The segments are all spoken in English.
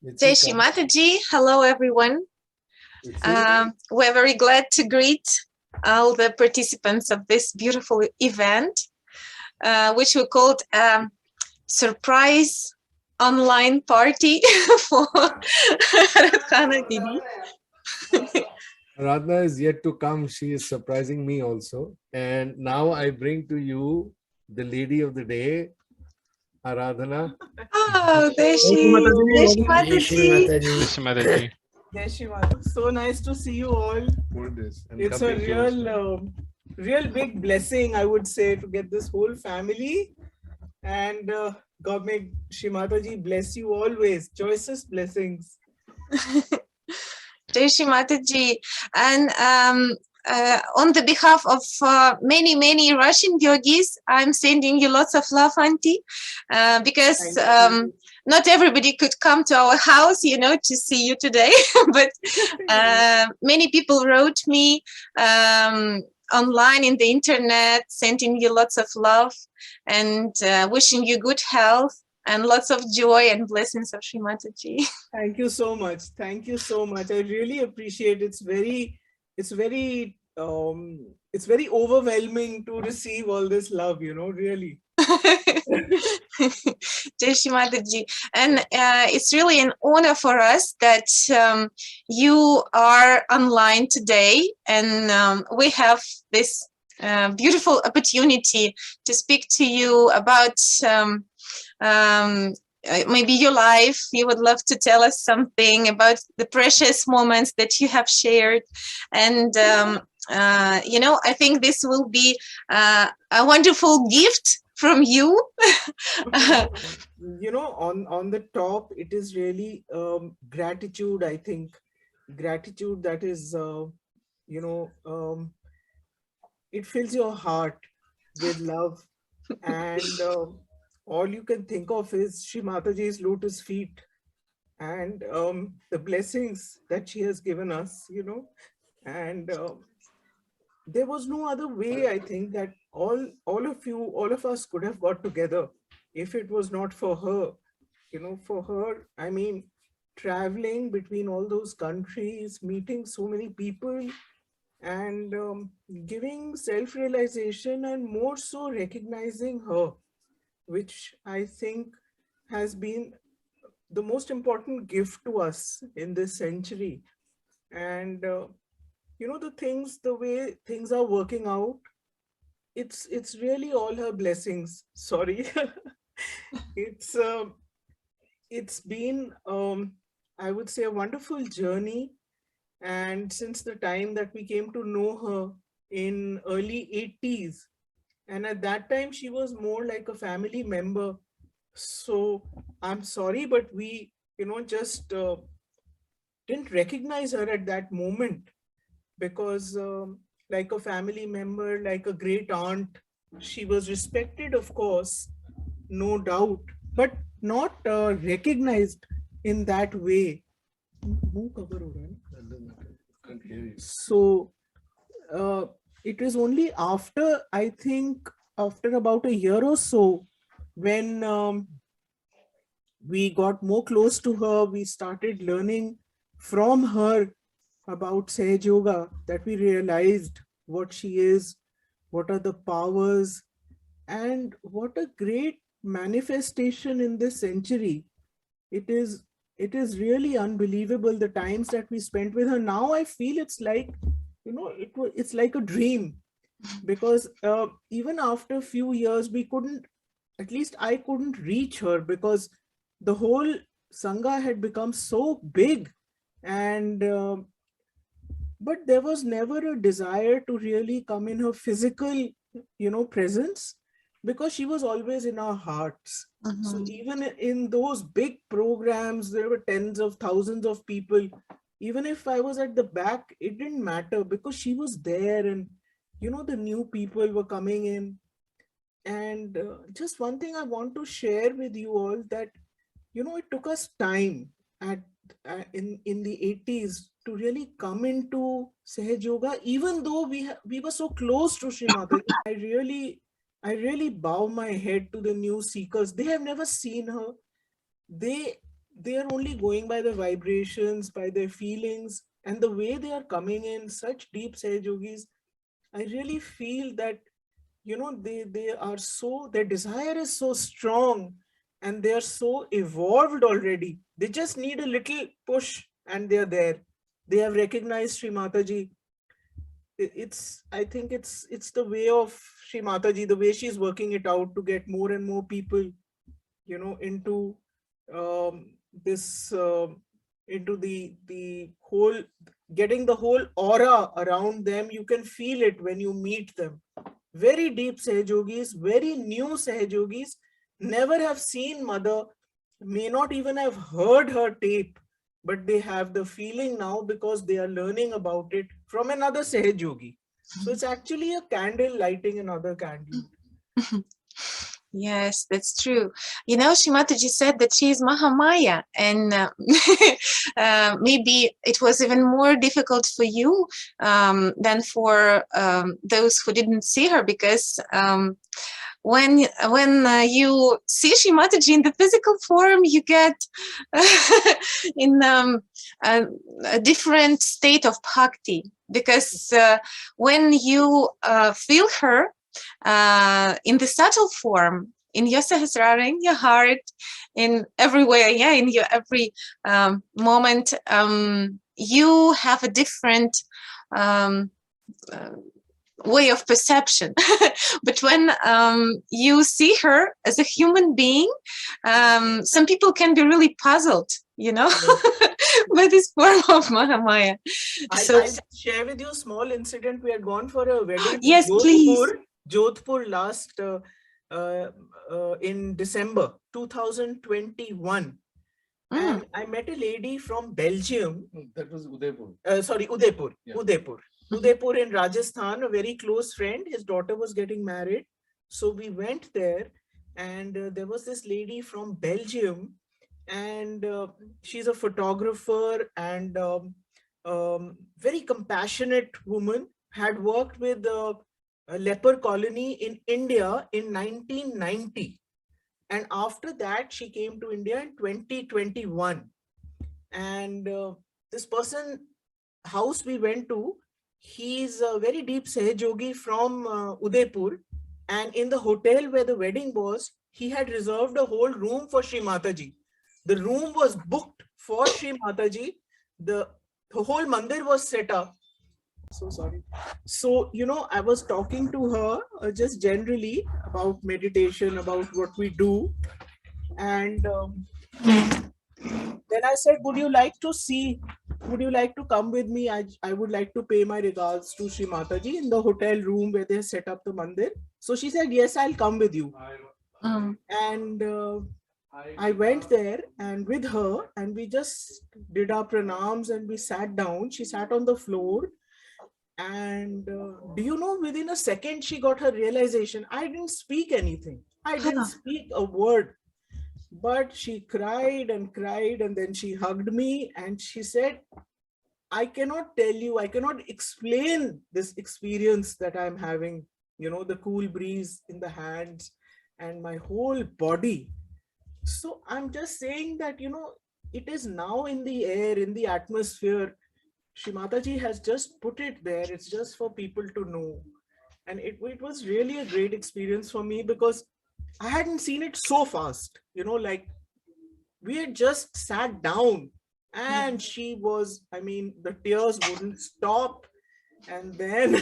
Jai Shri Mataji. Hello, everyone. We're very glad to greet all the participants of this beautiful event, which we called surprise online party for Aradhana Didi. Aradhana is yet to come. She is surprising me also. And now I bring to you the lady of the day, Aradhana. Oh, there she is. Jai Shri Mataji. So nice to see you all. It's a real big blessing, I would say, to get this whole family. And God may Shree Mataji bless you always. Choicest blessings. Jai Shri Mataji. And on the behalf of many Russian yogis, I'm sending you lots of love, Auntie, because not everybody could come to our house, to see you today. But many people wrote me online in the internet, sending you lots of love and wishing you good health and lots of joy and blessings of Shree Mataji. Thank you so much. Thank you so much. I really appreciate it. It's very overwhelming to receive all this love, really. Jai Shri Mataji. And it's really an honor for us that you are online today, and we have this beautiful opportunity to speak to you about maybe your life. You would love to tell us something about the precious moments that you have shared. And, I think this will be a wonderful gift from you. On the top, it is really gratitude, I think. Gratitude that is, it fills your heart with love. And all you can think of is Shree Mataji's lotus feet and the blessings that she has given us, and there was no other way, I think, that all of us could have got together if it was not for her. For her, I mean, traveling between all those countries, meeting so many people, and giving self-realization, and more so recognizing her, which I think has been the most important gift to us in this century. And the way things are working out, it's really all her blessings. Sorry. It's been I would say a wonderful journey, and since the time that we came to know her in early 80s, and at that time she was more like a family member. So I'm sorry, but we just didn't recognize her at that moment, because like a family member, like a great aunt, she was respected, of course, no doubt, but not recognized in that way. So it was only after, I think, after about a year or so, when we got more close to her, we started learning from her about Sahaj Yoga, that we realized what she is, what are the powers, and what a great manifestation in this century. It is really unbelievable, the times that we spent with her. Now I feel it's like, it's like a dream, because even after a few years, we couldn't, at least I couldn't reach her, because the whole Sangha had become so big, and but there was never a desire to really come in her physical, presence, because she was always in our hearts. So even in those big programs, there were tens of thousands of people. Even if I was at the back, it didn't matter, because she was there, and the new people were coming in. And just one thing I want to share with you all, that it took us time in the 80s to really come into Sahaj Yoga, even though we were so close to Shree Mataji. I really bow my head to the new seekers. They have never seen her. They they are only going by the vibrations, by their feelings, and the way they are coming in, such deep Sahaj Yogis. I really feel that, they are so, their desire is so strong and they are so evolved already. They just need a little push and they are there. They have recognized Sri Mataji. I think it's the way of Sri Mataji, the way she's working it out to get more and more people, into this, into the whole, getting the whole aura around them. You can feel it when you meet them. Very deep Sahajogis, very new Sahajogis, never have seen Mother, may not even have heard her tape, but they have the feeling now because they are learning about it from another Sahajogi. So it's actually a candle lighting another candle. Yes, that's true. Shimataji said that she is Mahamaya, and maybe it was even more difficult for you than for those who didn't see her, because when you see Shimataji in the physical form, you get in a different state of bhakti, because when you feel her in the subtle form, in your sahasrara, in your heart, in everywhere, in your every moment, you have a different way of perception. But when you see her as a human being, some people can be really puzzled, by this form of Mahamaya. I'll just share with you a small incident. We had gone for a wedding yes, please. Jodhpur last in December 2021. And I met a lady from Belgium. That was Udaipur. Udaipur. Yeah. Udaipur in Rajasthan, a very close friend. His daughter was getting married. So we went there, and there was this lady from Belgium, and she's a photographer and very compassionate woman, had worked with a leper colony in India in 1990. And after that, she came to India in 2021. And this person, house we went to, he's a very deep Sahajogi from Udaipur. And in the hotel where the wedding was, he had reserved a whole room for Shree Mataji. The room was booked for Shree Mataji. The whole mandir was set up. So sorry. So, I was talking to her just generally about meditation, about what we do. And then I said, would you like to come with me? I would like to pay my regards to Sri Mataji in the hotel room where they set up the mandir. So she said, yes, I'll come with you. And I went there and with her, and we just did our pranams and we sat down. She sat on the floor. And do you know, within a second, she got her realization. I didn't speak anything. I didn't speak a word. But she cried and cried, and then she hugged me and she said, I cannot tell you, I cannot explain this experience that I'm having, the cool breeze in the hands and my whole body. So I'm just saying that, it is now in the air, in the atmosphere. Sri Mataji has just put it there. It's just for people to know. And it was really a great experience for me, because I hadn't seen it so fast, like we had just sat down and she was, the tears wouldn't stop. And then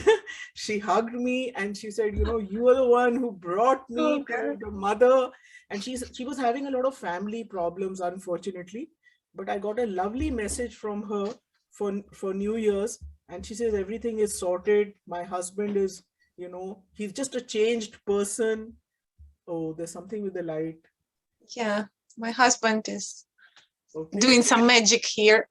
she hugged me and she said, you are the one who brought me to the mother. And she was having a lot of family problems, unfortunately. But I got a lovely message from her for New Year's. And she says, everything is sorted. My husband is, he's just a changed person. Oh, there's something with the light. Yeah, my husband is doing some magic here.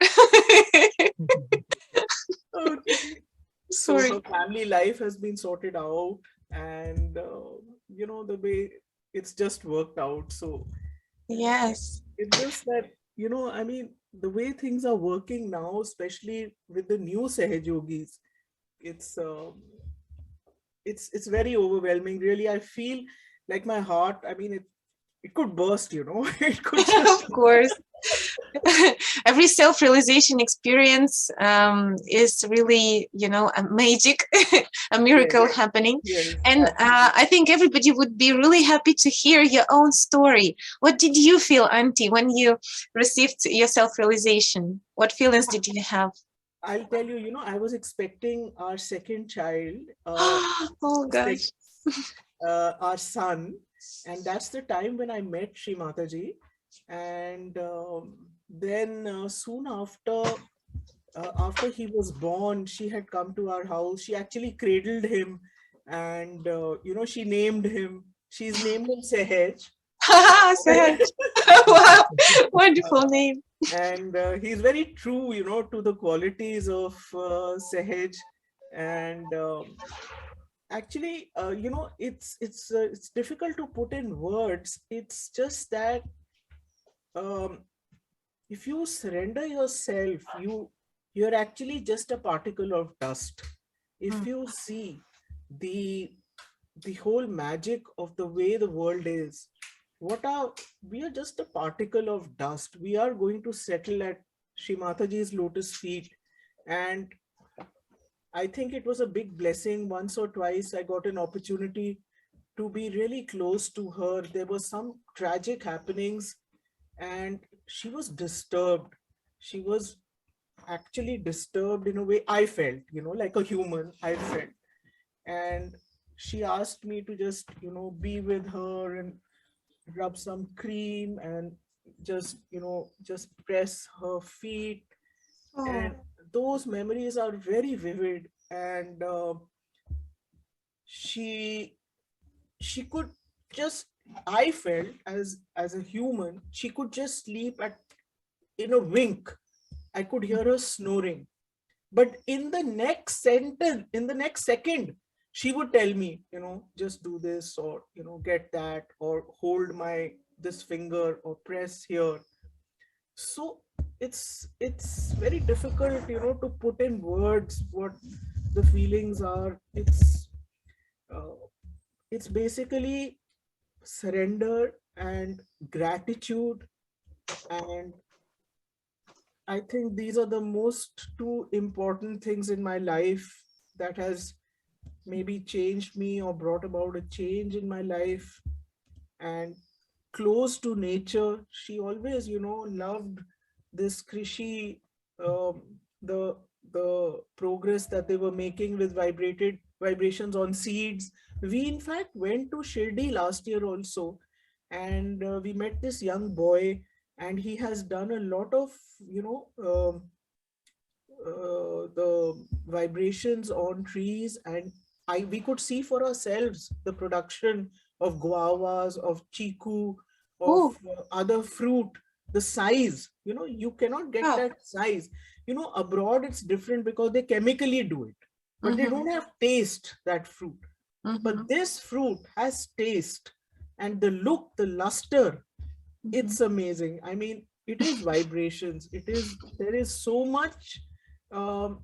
Okay. Sorry. So her family life has been sorted out, and the way it's just worked out. So yes, it's just that, the way things are working now, especially with the new Sahajogis, it's very overwhelming. Really, I feel like my heart, it could burst, you know. It could just Of course. Every self-realization experience is really, a magic, a yes, miracle happening. yes, And absolutely. I think everybody would be really happy to hear your own story. What did you feel, Auntie, when you received your self-realization? What feelings did you have? I'll tell you, you know, I was expecting our second child, Oh sec- gosh. our son, and that's the time when I met Shree Mataji. And then soon after he was born, she had come to our house. She actually cradled him, and you know, she named him. She's named him Sehaj. Sahaj. Wow, wonderful name. And he's very true, you know, to the qualities of Sehaj. And actually, you know, it's difficult to put in words. It's just that um, if you surrender yourself, you're actually just a particle of dust. If Mm, you see the the whole magic of the way the world is, what are we are just a particle of dust. We are going to settle at Shri Mataji's lotus feet. And I think it was a big blessing. Once or twice I got an opportunity to be really close to her. There were some tragic happenings, and she was disturbed. She was actually disturbed in a way I felt, you know, like a human, I felt. And she asked me to just, you know, be with her and rub some cream and just, you know, just press her feet. oh, And those memories are very vivid. And she she could just, I felt, as a human, she could just sleep at in a wink. I could hear her snoring. But in the next sentence, in the next second, she would tell me, you know, just do this, or, you know, get that, or hold my this finger, or press here. So it's very difficult, you know, to put in words what the feelings are. Uh, it's basically surrender and gratitude. And I think these are the most two important things in my life that has maybe changed me or brought about a change in my life. And close to nature, she always, you know, loved this krishi, um, the the progress that they were making with vibrated vibrations on seeds. We in fact went to Shirdi last year also, and we met this young boy, and he has done a lot of, you know, the vibrations on trees. And we could see for ourselves the production of guavas, of chiku, of oh, other fruit. The size, you know, you cannot get wow. that size. You know, abroad it's different because they chemically do it, but they Mm-hmm, don't have taste, that fruit. mm-hmm, But this fruit has taste, and the look, the luster, mm-hmm. it's amazing. I mean, it is vibrations. There is so much. um,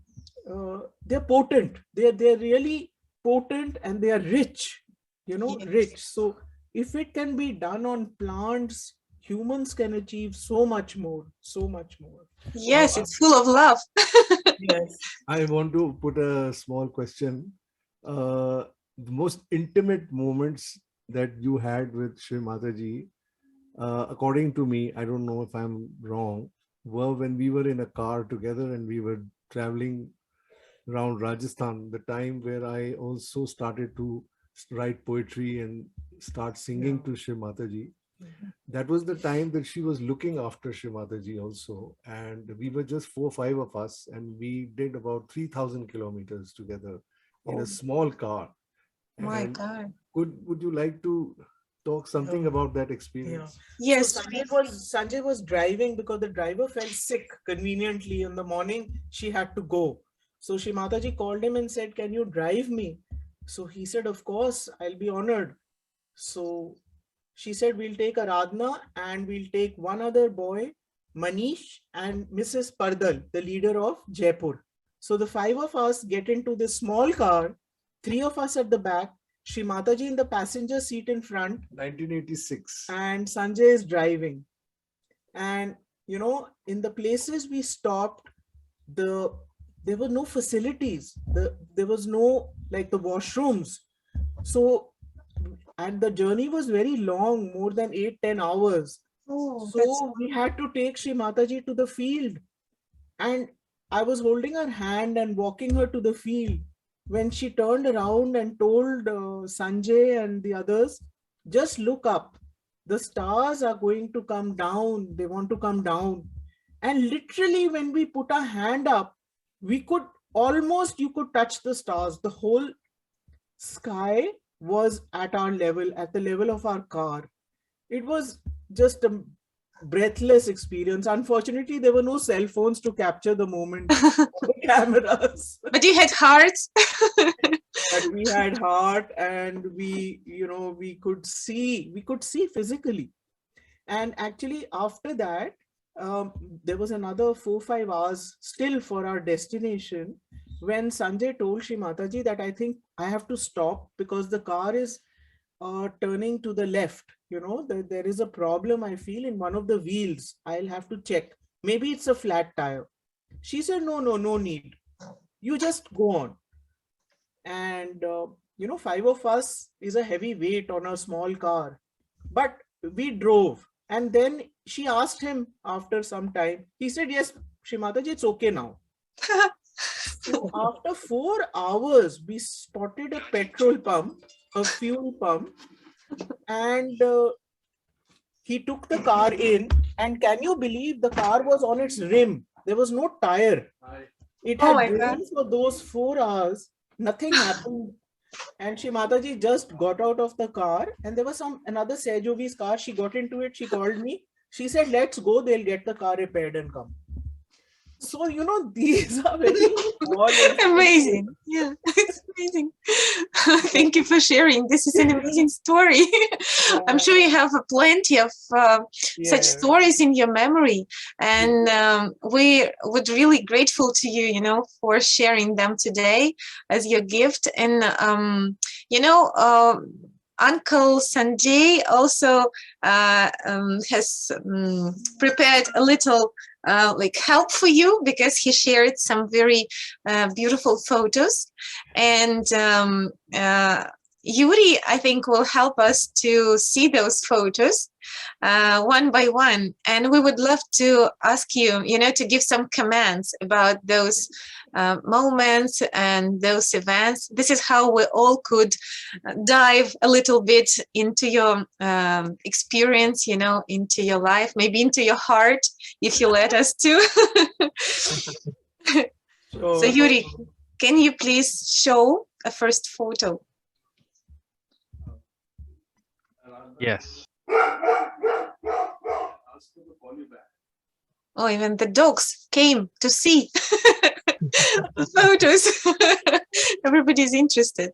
they're potent. They're really potent, and they are rich, you know, Yes. rich. So if it can be done on plants, humans can achieve so much more, so much more. Yes, it's full of love. Yes. I want to put a small question. The most intimate moments that you had with Shri Mataji, according to me, I don't know if I'm wrong, were when we were in a car together and we were traveling around Rajasthan, the time where I also started to write poetry and start singing Yeah. to Shri Mataji. Mhm. That was the time that she was looking after Shri Mataji also. And we were just 4, 5 of us, and we did about 3,000 kilometers together in a Oh, small car. My And God. would you like to talk something yeah. about that Yeah. experience? So Yes, please. Sanjay was driving because the driver fell sick conveniently in the morning. She had to go. So Shri Mataji called him and said, "Can you drive me?" So he said, "Of course, I'll be honored." So she said, "We'll take Aradhana and we'll take one other boy, Manish, and Mrs. Pardal, the leader of Jaipur." So the five of us get into this small car, three of us at the back, Shree Mataji in the passenger seat in front, 1986. and Sanjay is driving. And in the places we stopped, there were no facilities. There was no, like, the washrooms. So, and the journey was very long, more than 8-10 hours. Oh, So we had to take Shree Mataji to the field, and I was holding her hand and walking her to the field when she turned around and told Sanjay and the others, just look up. The stars are going to come down. They want to come down. And literally, when we put our hand up, we could almost, you could touch the stars. The whole sky was at our level, at the level of our car. It was just a breathless experience. Unfortunately, there were no cell phones to capture the moment, the cameras. But you had hearts. But we had heart, and we could see physically. And actually, after that, there was another 4-5 hours still for our destination, when Sanjay told Shree Mataji that I think I have to stop because the car is turning to the left. There is a problem, I feel, in one of the wheels. I'll have to check. Maybe it's a flat tire. She said, no need. You just go on. And, 5 of us is a heavy weight on a small car. But we drove. And then she asked him after some time. He said, yes, Shree Mataji, it's okay now. So after 4 hours, we spotted a petrol pump, a fuel pump, and he took the car in. And can you believe, the car was on its rim? There was no tire. It had driven for those 4 hours. Nothing happened. And Shree Mataji just got out of the car, and there was another Sejovi's car. She got into it. She called me. She said, let's go. They'll get the car repaired and come. So, these are very amazing. Yeah, it's amazing. Thank you for sharing. This is an amazing story. I'm sure you have plenty of such stories in your memory. And we would really grateful to you, for sharing them today as your gift. And, Uncle Sanjay also has prepared a little help for you, because he shared some very beautiful photos. And Yuri, I think, will help us to see those photos one by one. And we would love to ask you, to give some comments about those moments and those events. This is how we all could dive a little bit into your experience, into your life, maybe into your heart, if you let us to. So Yuri, can you please show a first photo? Yes. Oh, even the dogs came to see the photos. Everybody's interested.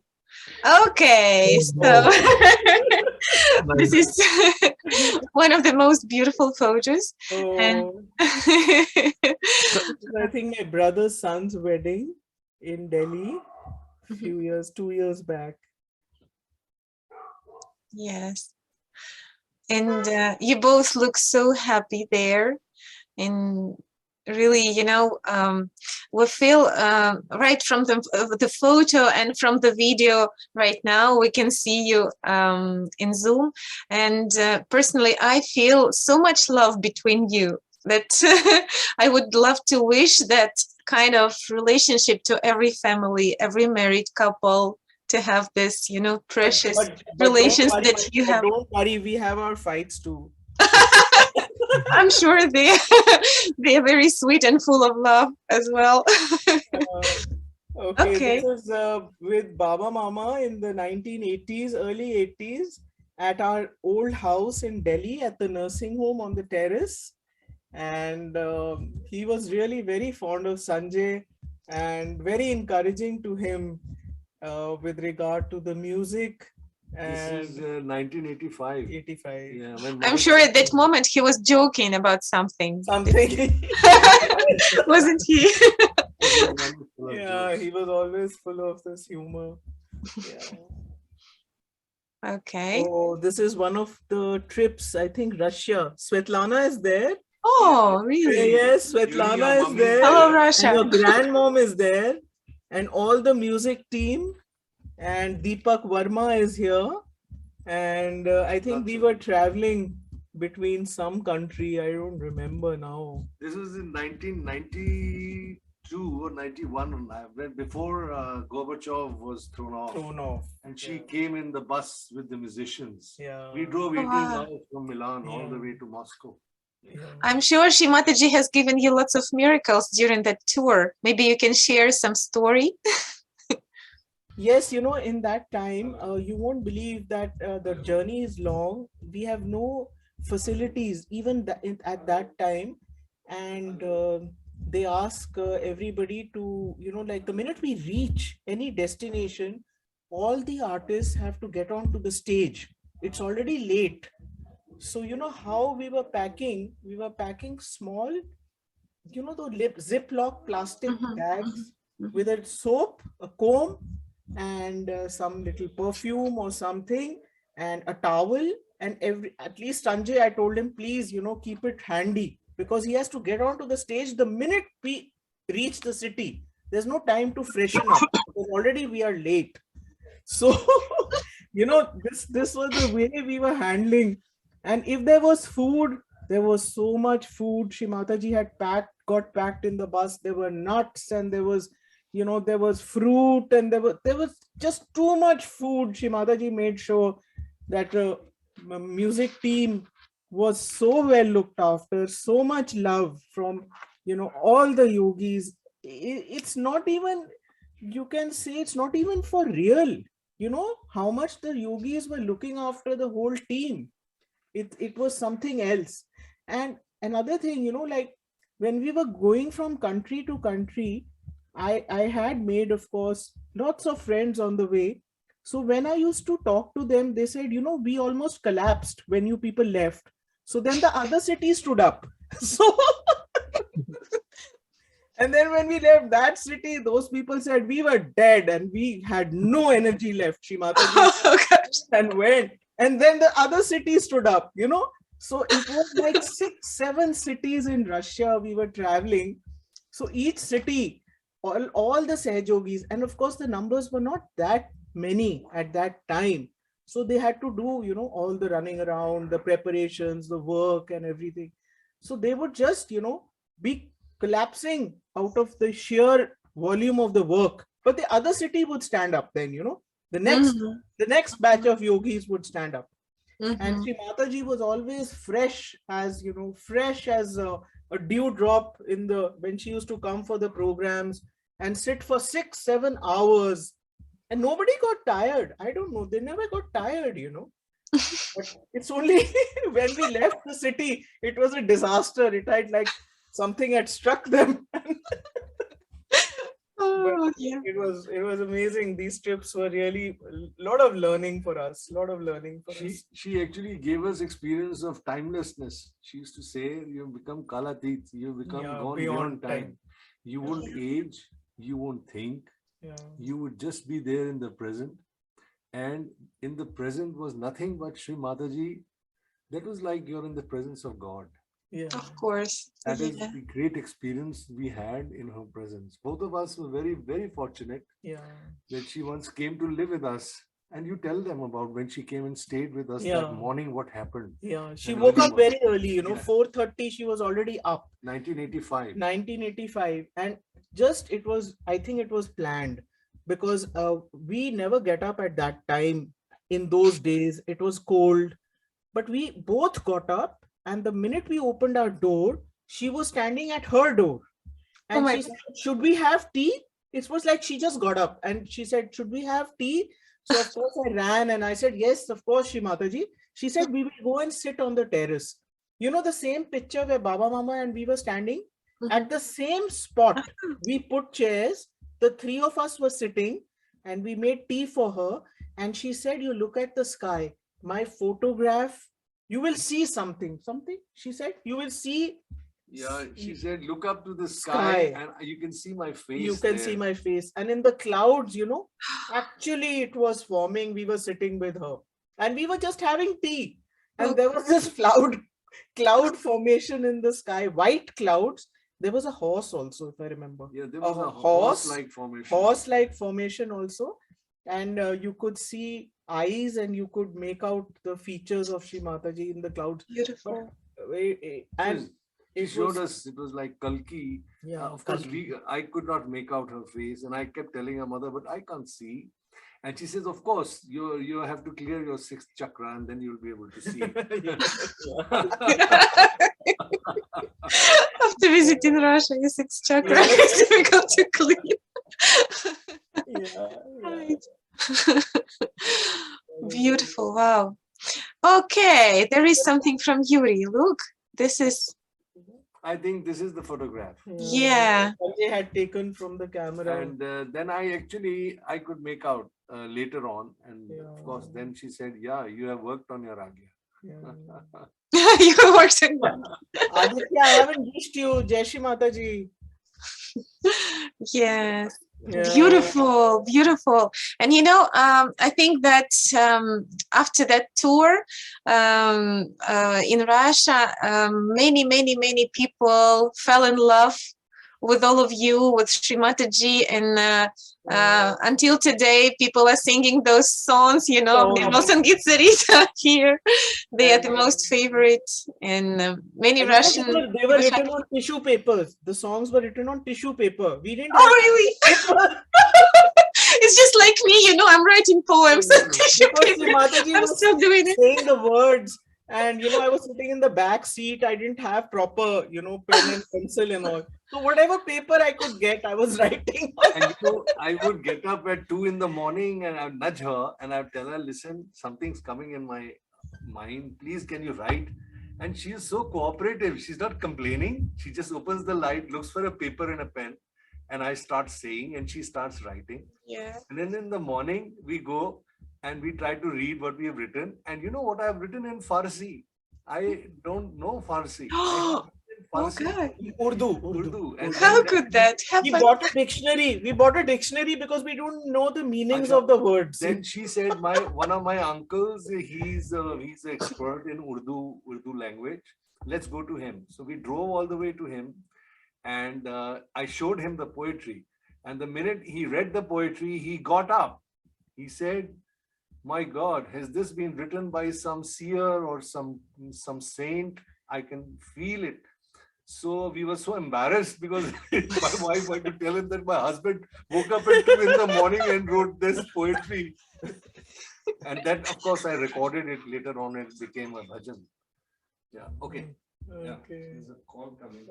Okay, so this is one of the most beautiful photos. And I think my brother's son's wedding in Delhi a few years, 2 years back. Yes. And you both look so happy there. And really, we feel right from the photo and from the video right now, we can see you in Zoom. And personally, I feel so much love between you that I would love to wish that kind of relationship to every family, every married couple, to have this, precious but relations that you have. Don't worry, we have our fights too. I'm sure they're very sweet and full of love as well. Okay. This is with Baba Mama in the 1980s, early 80s, at our old house in Delhi at the nursing home on the terrace. And he was really very fond of Sanjay and very encouraging to him with regard to the music. And this is 1985. 85. Yeah, I'm sure at that moment he was joking about something. Wasn't he? Yeah, he was always full of this humor. Yeah. Okay. So this is one of the trips, I think Russia. Svetlana is there. Oh, really? Yes, Your Svetlana is mummy is there. Hello, there. And Russia. your grandmom is there. And all the music team. And Deepak Verma is here. And I think we were traveling between some country. I don't remember now. This was in 1992 or 91, when before Gorbachev was thrown off. And she came in the bus with the musicians. Yeah. We drove 18 Wow. hours from Milan all the way to Moscow. I'm sure Shree Mataji has given you lots of miracles during that tour. Maybe you can share some story. Yes, in that time, you won't believe that the journey is long. We have no facilities even at that time. And they ask everybody to, like the minute we reach any destination, all the artists have to get onto the stage. It's already late. So, how we were packing? We were packing small, the Ziploc plastic bags with a soap, a comb, and some little perfume or something, and a towel. And at least Sanjay, I told him, please, keep it handy, because he has to get onto the stage the minute we reach the city. There's no time to freshen up because already we are late. So, this was the way we were handling. And if there was food, there was so much food. Shree Mataji had got packed in the bus. There were nuts, and there was fruit, and there was just too much food. Shree Mataji made sure that music team was so well looked after, so much love from all the yogis. It's not even, you can say, it's not even for real. How much the yogis were looking after the whole team. It was something else. And another thing, like when we were going from country to country, I had made, of course, lots of friends on the way. So when I used to talk to them, they said, we almost collapsed when you people left. So then the other city stood up. So and then when we left that city, those people said we were dead and we had no energy left, Shree Mataji, Oh, gosh. and went. And then the other city stood up, So it was like 6-7 cities in Russia we were traveling. So each city, all the Sehjogis, and of course the numbers were not that many at that time. So they had to do, all the running around, the preparations, the work and everything. So they would just, be collapsing out of the sheer volume of the work. But the other city would stand up then, the next batch of yogis would stand up. And Shree Mataji was always fresh as a dewdrop when she used to come for the programs and sit for 6-7 hours, and nobody got tired. I don't know, they never got tired. But it's only when we left the city, it was a disaster. It had like something had struck them. Oh, yeah. It was amazing. These trips were really a lot of learning for us. She actually gave us experience of timelessness. She used to say, "You become kalatit. You become gone beyond time. You won't age. You won't think. You would just be there in the present. And in the present was nothing but Shree Mataji. That was like you're in the presence of God." Yeah. Of course. That is the great experience we had in her presence. Both of us were very, very fortunate that she once came to live with us. And you tell them about when she came and stayed with us that morning, what happened. Yeah, she woke up very early, 4:30, she was already up. 1985. And I think it was planned, because we never get up at that time in those days. It was cold, but we both got up. And the minute we opened our door, she was standing at her door. And she said, should we have tea? It was like she just got up and she said, should we have tea? So of course I ran and I said, yes, of course, Shree Mataji. She said, we will go and sit on the terrace. The same picture where Baba Mama and we were standing? At the same spot, we put chairs. The three of us were sitting and we made tea for her. And she said, you look at the sky. My photograph, you will see something. She said, you will see. Yeah, she said, look up to the sky and you can see my face. You can see my face. And in the clouds, actually it was forming. We were sitting with her. and we were just having tea, and Okay. there was this cloud formation in the sky, white clouds. There was a horse also, if I remember. Yeah, there was a horse-like formation. Horse-like formation also, and you could see eyes, and you could make out the features of Shree Mataji in the clouds. Beautiful. And He showed us, it was like Kalki. yeah, Of course, Kalki. I could not make out her face, and I kept telling her mother, but I can't see. And she says, of course, you have to clear your sixth chakra, and then you'll be able to see. After visiting Russia, your sixth chakra is difficult to clean. Right. Beautiful. Wow. Okay, there is something from Yuri. Look, this is, I think this is the photograph. yeah. Sanjay had taken from the camera. And then I could make out later on. And of course, then she said, yeah, you have worked on your Agya. You worked on one. Aditya, I haven't reached you. Jai Shri Mataji. Yes. Yeah. Beautiful, beautiful. And I think that after that tour in Russia, many people fell in love with all of you, with Shree Mataji, and until today, people are singing those songs, Nirmal Sangeet Sarita here. They are the most favorite, and many And Russian. they were written on tissue papers. The songs were written on tissue paper. We didn't. Oh, really? It's just like me, I'm writing poems. I'm still doing it. Saying the words, and I was sitting in the back seat. I didn't have proper, pen and pencil and all. So whatever paper I could get, I was writing. And I would get up at 2 in the morning and I'd nudge her and I'd tell her, listen, something's coming in my mind. Please, can you write? And she is so cooperative. She's not complaining. She just opens the light, looks for a paper and a pen, and I start saying, and she starts writing. Yeah. And then in the morning, we go and we try to read what we have written. And you know what I have written in Farsi? I don't know Farsi. God. Urdu. And How could that happen? We bought a dictionary. We bought a dictionary because we don't know the meanings of the words. Then she said, one of my uncles, he's an expert in Urdu language. Let's go to him. So we drove all the way to him, and I showed him the poetry. And the minute he read the poetry, he got up. He said, my God, has this been written by some seer or some saint? I can feel it. So we were so embarrassed because my wife had to tell him that my husband woke up at 2 in the morning and wrote this poetry. And that, of course, I recorded it later on and it became a bhajan. Yeah, okay. Yeah, there's a call coming.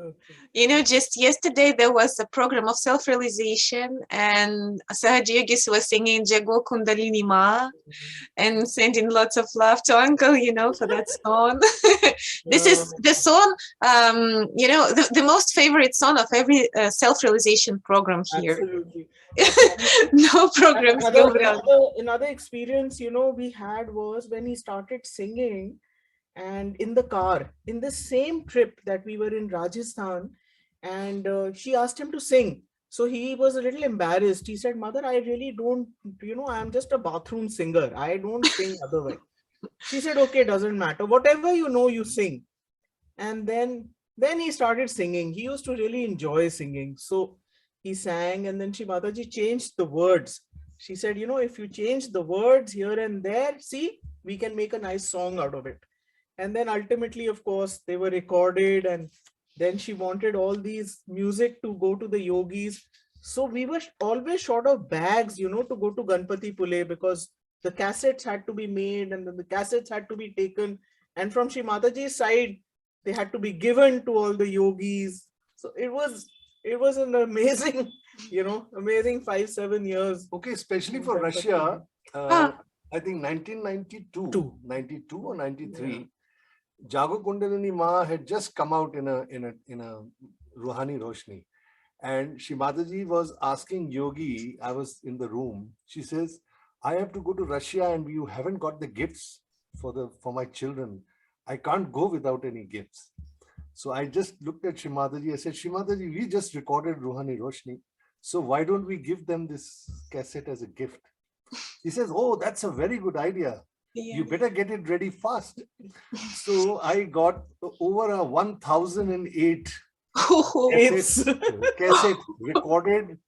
Just yesterday there was a program of self-realization, and Sahaji Yogis was singing Jago Kundalini Ma and sending lots of love to Uncle, for that song. This is the song, the most favorite song of every self-realization program here. Absolutely. No programs go without. Another experience, we had was when he started singing. And in the car, in the same trip that we were in Rajasthan, and she asked him to sing. So he was a little embarrassed. He said, Mother, I really don't, I'm just a bathroom singer. I don't sing otherwise. She said, okay, doesn't matter. Whatever you know, you sing. And then he started singing. He used to really enjoy singing. So he sang, and then Shree Mataji changed the words. She said, if you change the words here and there, see, we can make a nice song out of it. And then ultimately, of course, they were recorded, and then she wanted all these music to go to the yogis. So we were always short of bags, to go to Ganpati Pule, because the cassettes had to be made, and then the cassettes had to be taken. And from Shree Mataji's side, they had to be given to all the yogis. So it was an amazing, amazing 5-7 years. Okay, especially for Russia, I think 1992, 92 or 93. Yeah. Jago Kundalini Ma had just come out in a Ruhani Roshni, and Shree Mataji was asking Yogi. I was in the room. She says, "I have to go to Russia, and you haven't got the gifts for my children. I can't go without any gifts." So I just looked at Shree Mataji. I said, "Shree Mataji, we just recorded Ruhani Roshni, so why don't we give them this cassette as a gift?" He says, "Oh, that's a very good idea." you better get it ready fast. So I got over a 1008 cassette recorded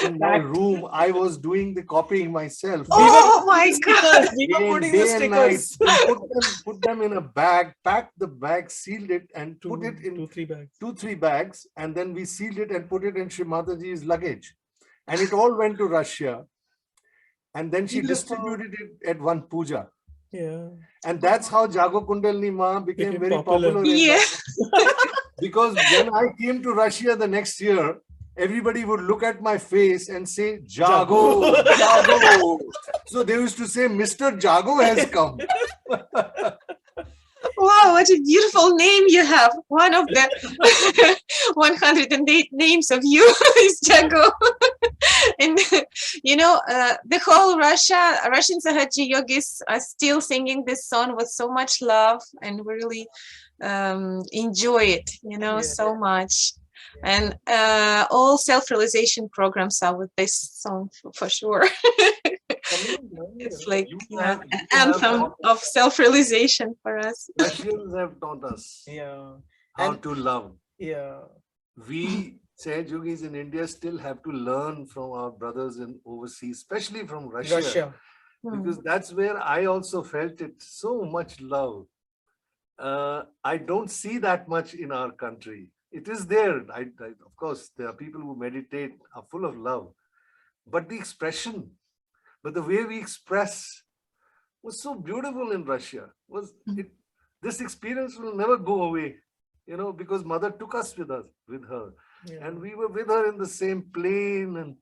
in my room. I was doing the copying myself. Oh my God. We were putting the Day and night, stickers. put them in a bag, packed the bag, sealed it, and put it in 2-3 bags, and then we sealed it and put it in Shree Mataji's luggage, and it all went to Russia, and then she distributed it at one puja. Yeah. And that's how Jago Kundalini Ma became very popular. Yeah. Because when I came to Russia the next year, everybody would look at my face and say, Jago, Jago. So they used to say, Mr. Jago has come. Wow, what a beautiful name you have. One of the 108 names of you is Jago. And the whole Russian Sahaji yogis are still singing this song with so much love, and we really enjoy it, so much. And all self-realization programs are with this song for sure. It's like an anthem of self-realization for us. Russians have taught us how to love. Yeah. We Sahaj yogis in India still have to learn from our brothers in overseas, especially from Russia. Because that's where I also felt it, so much love. I don't see that much in our country. It is there. Of course, there are people who meditate, are full of love. But the expression, but the way we express was so beautiful in Russia. This experience will never go away, because mother took us with her. Yeah. And we were with her in the same plane, and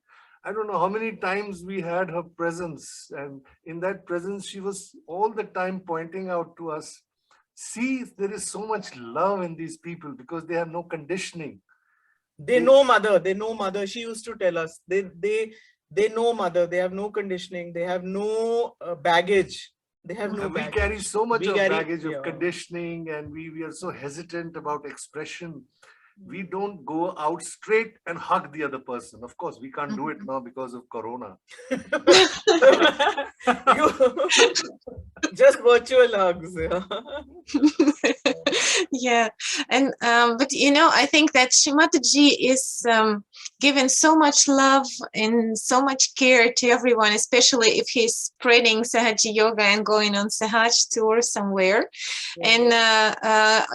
I don't know how many times we had her presence. And in that presence, she was all the time pointing out to us, see, there is so much love in these people because they have no conditioning. They know mother. They know mother. She used to tell us, they know mother. They have no conditioning. They have no baggage. They have no baggage. We carry so much baggage of conditioning, and we are so hesitant about expression. We don't go out straight and hug the other person. Of course, we can't do it now because of Corona. Just virtual hugs. Yeah. And but I think that Shree Mataji is given so much love and so much care to everyone, especially if he's spreading Sahaji yoga and going on Sahaj tour somewhere. And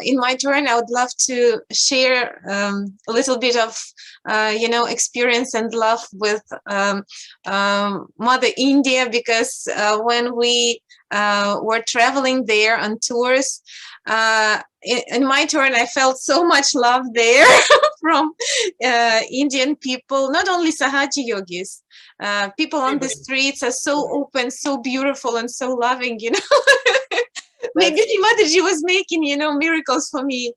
in my turn, I would love to share a little bit of experience and love with Mother India, because when we were traveling there on tours, in my turn, I felt so much love there from Indian people, not only Sahaji yogis. People on the streets are so open, so beautiful, and so loving, Maybe Mataji was making, miracles for me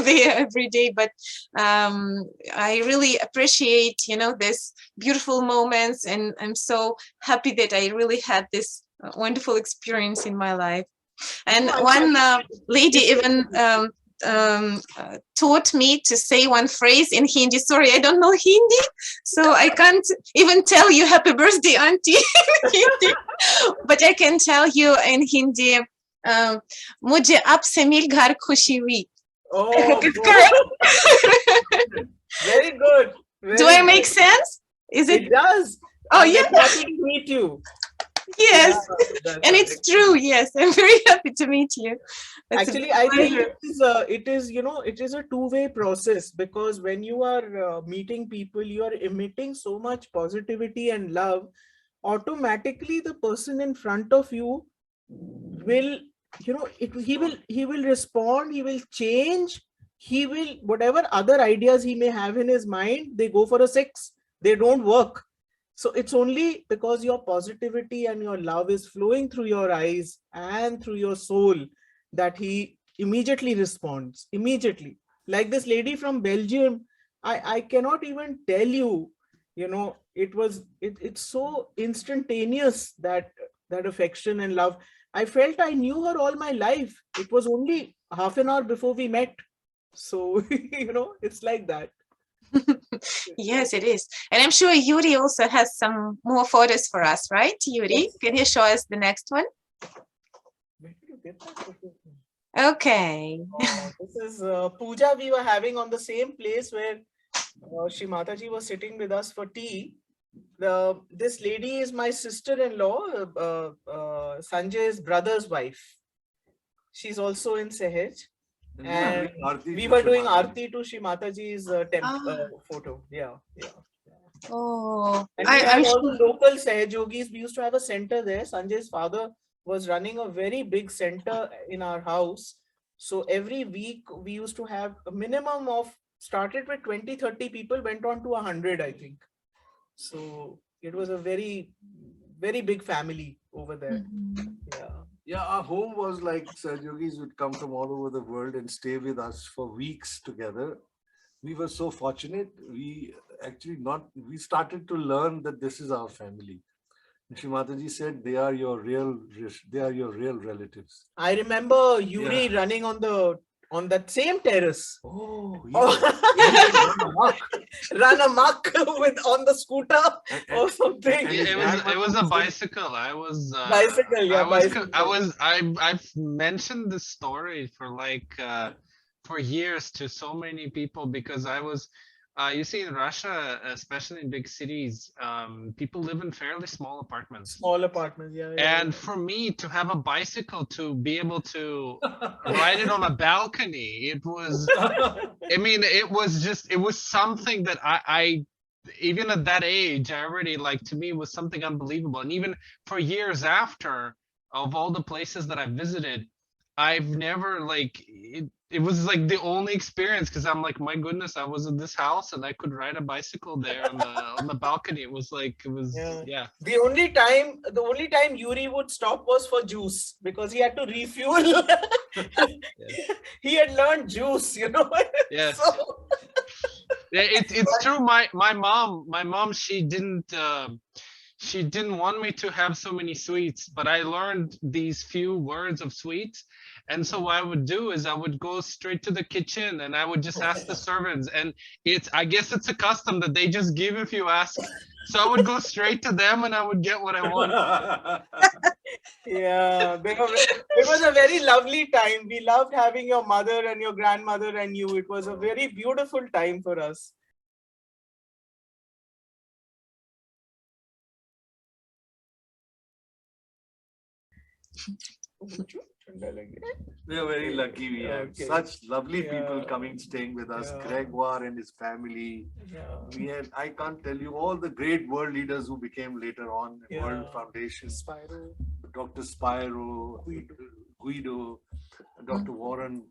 there every day. But I really appreciate, this beautiful moments. And I'm so happy that I really had this wonderful experience in my life. And one lady even taught me to say one phrase in Hindi. Sorry, I don't know Hindi, so I can't even tell you happy birthday, auntie, in Hindi. But I can tell you in Hindi, मुझे आपसे मिल घर खुशी हुई. Oh, very good. Do I make sense? Is it? It does. Oh, yeah. Happy to meet you. Yes, and it's true. Yes, I'm very happy to meet you. Actually, I think it is a two-way process, because when you are meeting people, you are emitting so much positivity and love. Automatically, the person in front of you will, he will respond. He will change. He will, whatever other ideas he may have in his mind, they go for a 6. They don't work. So it's only because your positivity and your love is flowing through your eyes and through your soul that he immediately responds. Immediately. Like this lady from Belgium, I cannot even tell you, it's so instantaneous, that affection and love. I felt I knew her all my life. It was only half an hour before we met. So, it's like that. Yes, it is. And I'm sure Yuri also has some more photos for us, right, Yuri? Can you show us the next one? Okay. This is puja we were having on the same place where Shree Mataji was sitting with us for tea. This lady is my sister-in-law, Sanjay's brother's wife. She's also in Sehej. And we were doing Aarti to Shree Mataji's photo. Yeah. Oh, And we have all the local Sehaj yogis. We used to have a center there. Sanjay's father was running a very big center in our house. So every week we used to have a minimum of, started with 20-30 people, went on to 100, I think. So it was a very, very big family over there. Yeah, our home was like Sahaj Yogis would come from all over the world and stay with us for weeks together. We were so fortunate. We started to learn that this is our family. Shree Mataji said they are your real relatives. I remember Yuri running on that same terrace. Oh, yeah. Run amok with on the scooter or something. It was a bicycle. Bicycle, yeah, bicycle. I've mentioned this story for for years to so many people because you see in Russia, especially in big cities, people live in fairly small apartments. Small apartments, yeah. And for me to have a bicycle, to be able to ride it on a balcony, it was something that I even at that age, I already to me, it was something unbelievable. And even for years after, of all the places that I visited, I've never it was the only experience, because I'm my goodness, I was in this house and I could ride a bicycle there on the balcony. It was yeah. The only time Yuri would stop was for juice, because he had to refuel. He had learned juice, Yes. So... Yeah, it's true. My mom, she didn't want me to have so many sweets, but I learned these few words of sweets. And so what I would do is I would go straight to the kitchen and I would just ask the servants. And I guess it's a custom that they just give if you ask. So I would go straight to them and I would get what I want. Yeah, it was a very lovely time. We loved having your mother and your grandmother and you. It was a very beautiful time for us. We are very lucky. We have such lovely people coming, staying with us. Gregoire and his family. We had, I can't tell you all the great world leaders who became later on World Foundation. Dr. Spyro, Guido, Dr. Warren.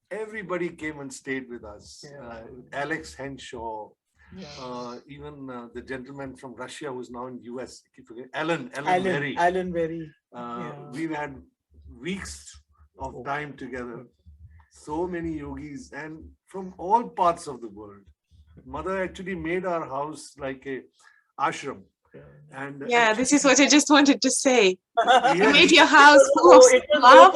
Everybody came and stayed with us. Alex Henshaw. Even the gentleman from Russia who's now in US, Alan Berry. Alan Berry. We've had weeks of time together. So many yogis and from all parts of the world. Mother actually made our house like a ashram. And this is what I just wanted to say. You made your house full of love.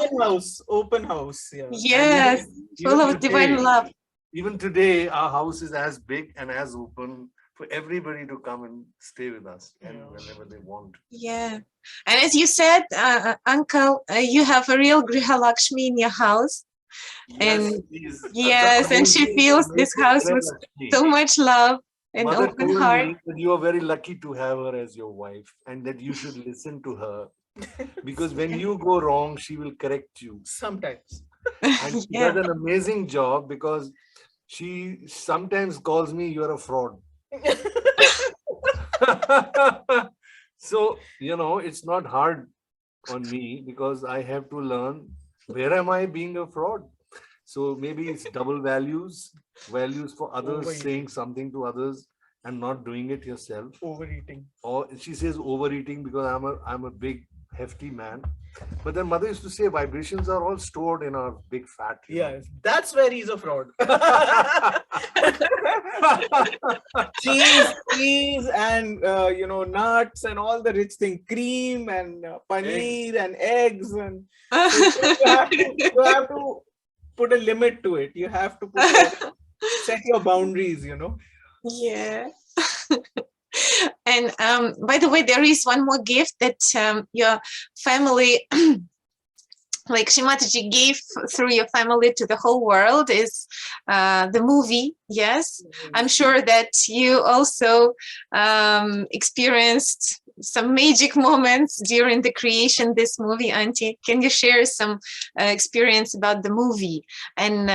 Open house. Yeah. Yes, full of divine love. Even today, our house is as big and as open for everybody to come and stay with us and whenever they want. Yeah. And as you said, Uncle, you have a real Griha Lakshmi in your house. And and she feels this house with so much love and Mother open heart. that you are very lucky to have her as your wife and that you should listen to her. Because when you go wrong, she will correct you. Sometimes. And she does an amazing job because she sometimes calls me, you're a fraud. So, it's not hard on me because I have to learn where am I being a fraud. So maybe it's double values for others, saying something to others and not doing it yourself. Overeating. Or she says overeating because I'm a big hefty man. But then mother used to say vibrations are all stored in our big fat. Yes, that's where he's a fraud. cheese and nuts and all the rich thing, cream and paneer and eggs, and you have to put a limit to it. You have to set your boundaries. Yeah. And by the way, there is one more gift that your family like Shree Mataji gave through your family to the whole world is the movie. Yes, I'm sure that you also experienced some magic moments during the creation this movie. Auntie, can you share some experience about the movie, and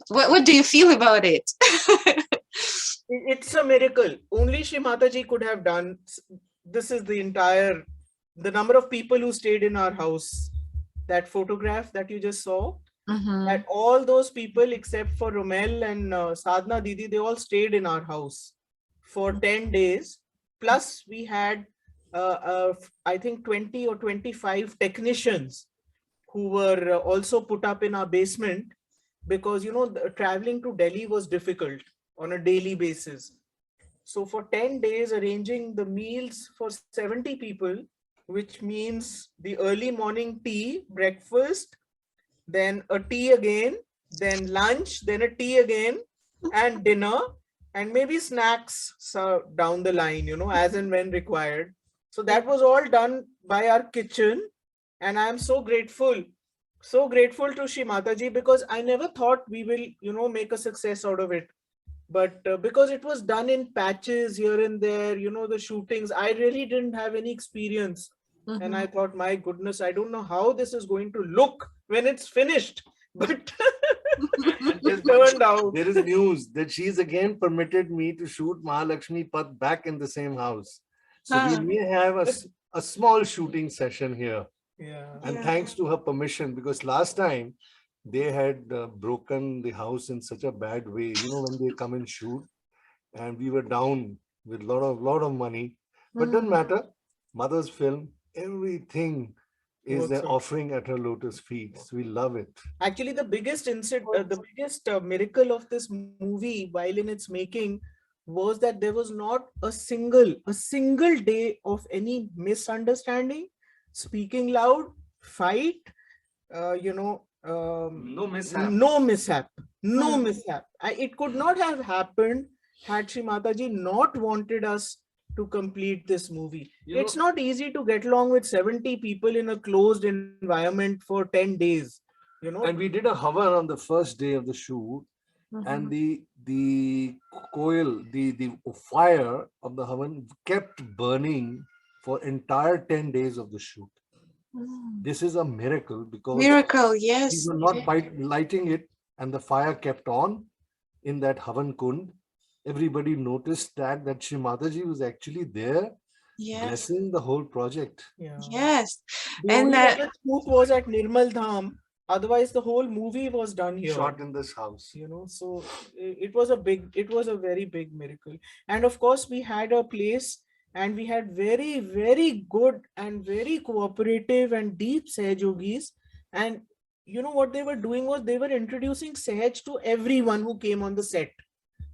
what do you feel about it? It's a miracle. Only Shree Mataji could have done. This is the number of people who stayed in our house. That photograph that you just saw, that all those people except for Romel and Sadhna Didi, they all stayed in our house for 10 days. Plus we had, I think 20 or 25 technicians who were also put up in our basement because, traveling to Delhi was difficult on a daily basis. So for 10 days, arranging the meals for 70 people, which means the early morning tea, breakfast, then a tea again, then lunch, then a tea again, and dinner, and maybe snacks down the line, as and when required. So that was all done by our kitchen. And I am so grateful to Shree Mataji, because I never thought we will, make a success out of it. But because it was done in patches here and there, the shootings, I really didn't have any experience. And I thought, my goodness, I don't know how this is going to look when it's finished. But it turned out. There is news that she's again permitted me to shoot Mahalakshmi Path back in the same house. So we may have a small shooting session here. Yeah. And thanks to her permission, because last time they had broken the house in such a bad way, when they come and shoot, and we were down with lot of money. But doesn't matter. Mother's film, everything is an offering at her lotus feet. So we love it. Actually, the biggest miracle of this movie while in its making was that there was not a single day of any misunderstanding, speaking loud, fight, No mishap. no mishap. It could not have happened had Shree Mataji not wanted us to complete this movie. It's not easy to get along with 70 people in a closed environment for 10 days. And we did a Havan on the first day of the shoot, and the coil, the fire of the Havan kept burning for entire 10 days of the shoot. This is a miracle, because yes, we were not lighting it, and the fire kept on in that Havan Kund. Everybody noticed that Shree Mataji was actually there, blessing the whole project. Yes. The only other shoot was at Nirmal Dham. Otherwise, the whole movie was done here. Shot in this house. So it was a very big miracle. And of course, we had a place, and we had very, very good and very cooperative and deep Sehjogis. And what they were doing was they were introducing Sehj to everyone who came on the set.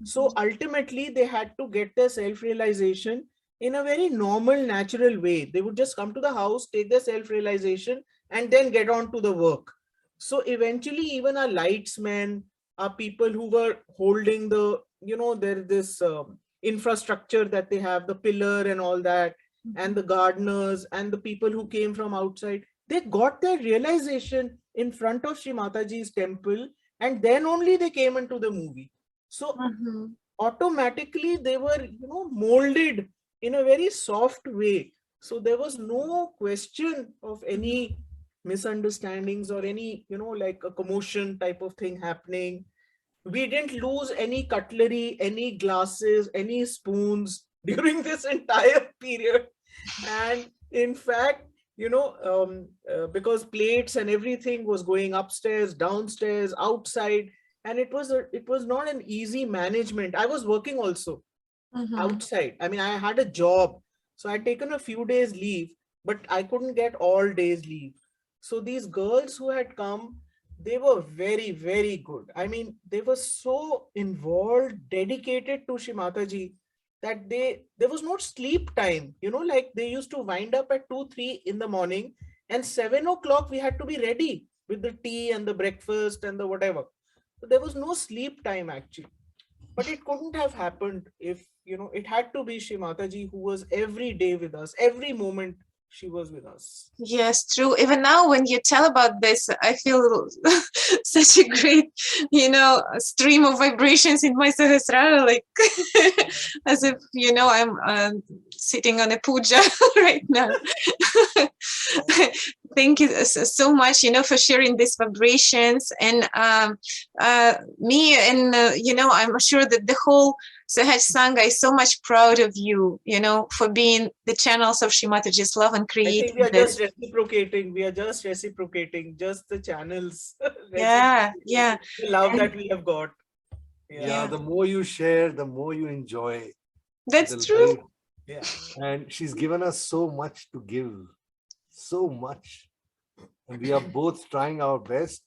So ultimately, they had to get their self-realization in a very normal, natural way. They would just come to the house, take their self-realization, and then get on to the work. So eventually, even our lightsmen, our people who were holding the, there's this infrastructure that they have, the pillar and all that, and the gardeners and the people who came from outside, they got their realization in front of Shree Mataji's temple, and then only they came into the movie. So automatically they were, molded in a very soft way. So there was no question of any misunderstandings or any, like a commotion type of thing happening. We didn't lose any cutlery, any glasses, any spoons during this entire period. And in fact, because plates and everything was going upstairs, downstairs, outside, and it was not an easy management. I was working also outside. I mean, I had a job, so I'd taken a few days leave, but I couldn't get all days leave. So these girls who had come, they were very, very good. I mean, they were so involved, dedicated to Shree Mataji, that there was no sleep time. Like they used to wind up at 2-3 in the morning, and 7 o'clock we had to be ready with the tea and the breakfast and the whatever. So there was no sleep time actually. But it couldn't have happened if, it had to be Shree Mataji who was every day with us, every moment she was with us. Yes, true. Even now, when you tell about this, I feel such a great, stream of vibrations in my Sahasrara, like as if, I'm sitting on a puja right now. Thank you so much, for sharing these vibrations. And me and, I'm sure that the whole Sahaj Sangha is so much proud of you, for being the channels of Shree Mataji's love and I creating think we are this. just reciprocating. We are just reciprocating, just the channels. Yeah, The love that we have got. Yeah, the more you share, the more you enjoy. That's the true. life. Yeah. And she's given us so much to give, so much. And we are both trying our best.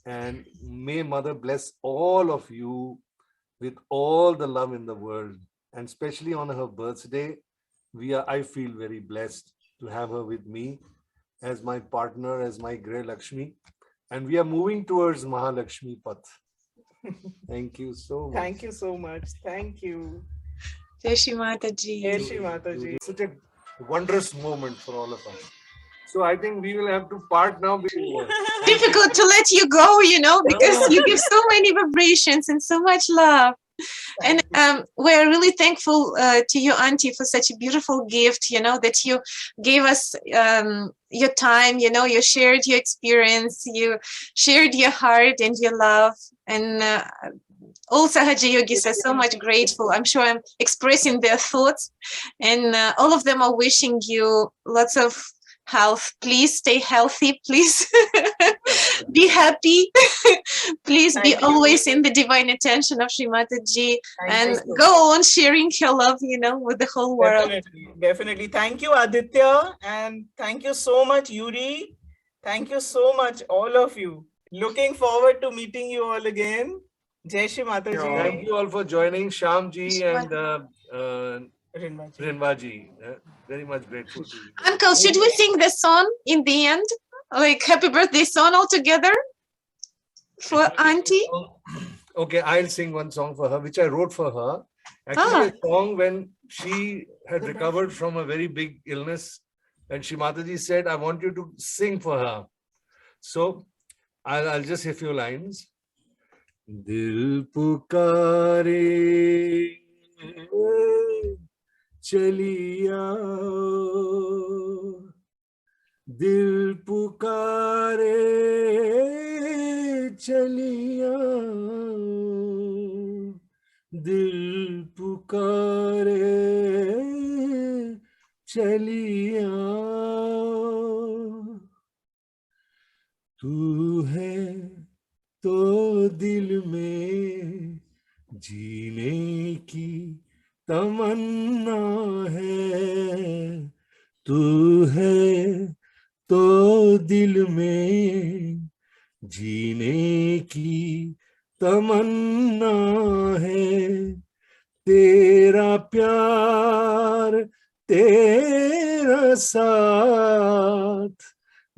And may Mother bless all of you with all the love in the world. And especially on her birthday, I feel very blessed to have her with me as my partner, as my Grey Lakshmi. And we are moving towards Mahalakshmi Path. Thank you so much. Thank you so much. Thank you. Jai Shri Mataji. Jai Shri Mataji. Such a wondrous moment for all of us. So I think we will have to part now. Difficult to let you go, because you give so many vibrations and so much love. And we're really thankful to you, Auntie, for such a beautiful gift, that you gave us your time, you shared your experience, you shared your heart and your love. And all Sahaja Yogis are so much grateful. I'm sure I'm expressing their thoughts. And all of them are wishing you lots of health. Please stay healthy. Please be happy. Please be always in the divine attention of Shree Mataji and go on sharing her love, with the whole world. Definitely. Thank you, Aditya. And thank you so much, Yuri. Thank you so much, all of you. Looking forward to meeting you all again. Jai Shri Mataji. Thank you all for joining, Shyamji and Rinvaji. Very much grateful to you. Uncle, should we sing the song in the end? Like happy birthday song all together for Auntie? Okay, I'll sing one song for her, which I wrote for her. Actually, a song when she had recovered from a very big illness. And Shree Mataji said, I want you to sing for her. So I'll just say a few lines. Dil pukare chali aao, Dil pukare chali aao, Dil pukare chali aao, Tu hai तो दिल में जीने की तमन्ना है, तू है तो दिल में जीने की तमन्ना है, तेरा प्यार तेरा साथ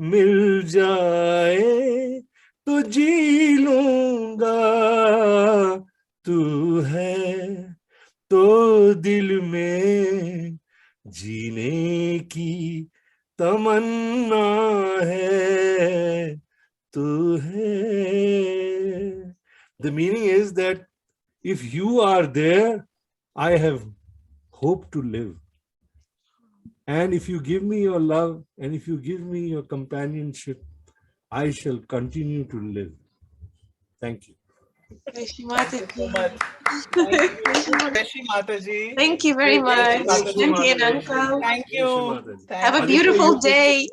मिल जाए तो जी लूंगा, तू है तो दिल में जीने की तमन्ना है, तू है. The meaning is that if you are there, I have hope to live. And if you give me your love and if you give me your companionship, I shall continue to live. Thank you. Thank you, Mataji. Thank you very much. Thank you, Uncle. Thank you. Have a beautiful day.